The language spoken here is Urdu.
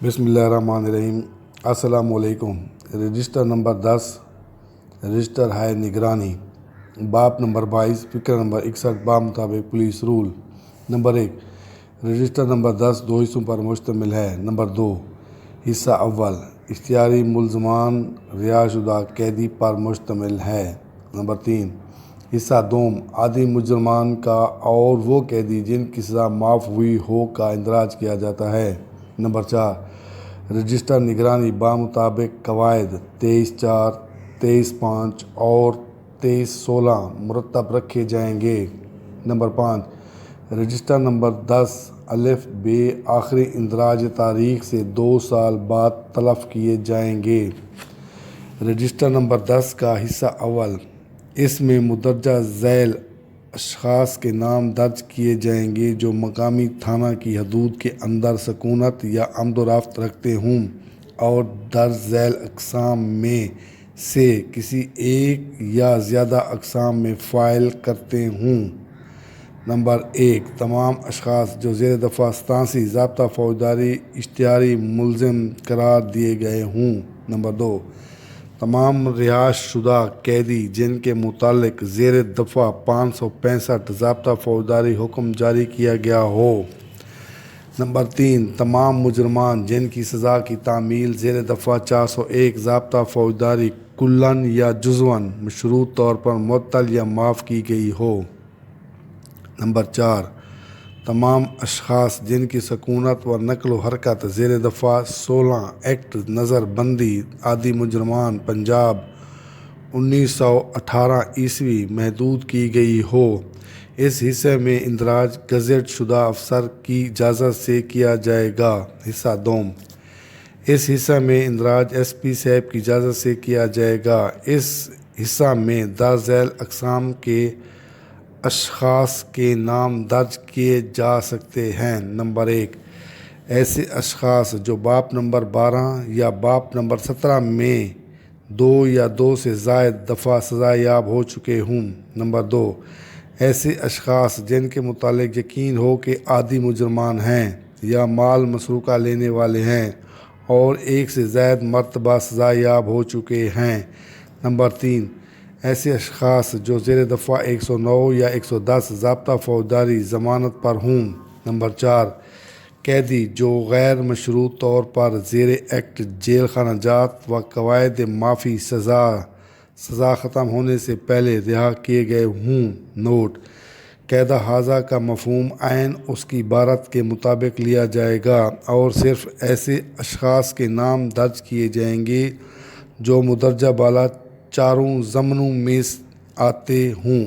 بسم اللہ الرحمن الرحیم۔ السلام علیکم۔ رجسٹر نمبر 10 رجسٹر ہے نگرانی، باب نمبر 22 فکر نمبر 61 بمطابق police rule. Number 1، register number 10 دو حصوں پر مشتمل ہے۔ نمبر 2، حصہ اول اختیاری ملزمان رہا شدہ قیدی پر مشتمل ہے۔ نمبر 3، حصہ دوم عادی مجرمان کا اور وہ قیدی جن کی سزا معاف ہوئی ہو کا اندراج کیا جاتا ہے۔ نمبر 4، رجسٹر نگرانی بمطابق قواعد 23(4), 23(5) اور 23(16) مرتب رکھے جائیں گے۔ نمبر 5، رجسٹر نمبر 10 الف ب آخری اندراج تاریخ سے 2 سال بعد تلف کیے جائیں گے۔ رجسٹر نمبر 10 کا حصہ اول، اس میں مندرجہ ذیل اشخاص کے نام درج کیے جائیں گے جو مقامی تھانہ کی حدود کے اندر سکونت یا آمد و رفت رکھتے ہوں اور درج ذیل اقسام میں سے کسی ایک یا زیادہ اقسام میں فائل کرتے ہوں۔ نمبر 1، تمام اشخاص جو زیر دفعہ 87 ضابطہ فوجداری اشتہاری ملزم قرار دیے گئے ہوں۔ نمبر 2، تمام رہائش شدہ قیدی جن کے متعلق زیر دفعہ 565 ضابطہ فوجداری حکم جاری کیا گیا ہو۔ نمبر 3، تمام مجرمان جن کی سزا کی تعمیل زیر دفعہ 401 ضابطہ فوجداری کلاً یا جزواً مشروط طور پر معطل یا معاف کی گئی ہو۔ نمبر 4، تمام اشخاص جن کی سکونت و نقل و حرکت زیر دفعہ 16 ایکٹ نظر بندی عادی مجرمان پنجاب 1918 محدود کی گئی ہو۔ اس حصے میں اندراج گزٹ شدہ افسر کی اجازت سے کیا جائے گا۔ حصہ دوم، اس حصے میں اندراج ایس پی صاحب کی اجازت سے کیا جائے گا۔ اس حصہ میں درج ذیل اقسام کے اشخاص کے نام درج کیے جا سکتے ہیں۔ نمبر 1، ایسے اشخاص جو باب نمبر 12 یا باب نمبر 17 میں 2 یا 2 سے زائد دفعہ سزا یاب ہو چکے ہوں۔ نمبر 2، ایسے اشخاص جن کے متعلق یقین ہو کہ عادی مجرمان ہیں یا مال مسروقہ لینے والے ہیں اور 1 سے زائد مرتبہ سزا یاب ہو چکے ہیں۔ نمبر 3، ایسے اشخاص جو زیر دفعہ 109 یا 110 ضابطہ فوجداری ضمانت پر ہوں۔ نمبر 4، قیدی جو غیر مشروط طور پر زیر ایکٹ جیل خانہ جات و قواعد معافی سزا ختم ہونے سے پہلے رہا کیے گئے ہوں۔ نوٹ: قاعدہ ہاذا کا مفہوم عین اس کی عبارت کے مطابق لیا جائے گا اور صرف ایسے اشخاص کے نام درج کیے جائیں گے جو مندرجہ بالا چاروں ضمنوں میں آتے ہوں۔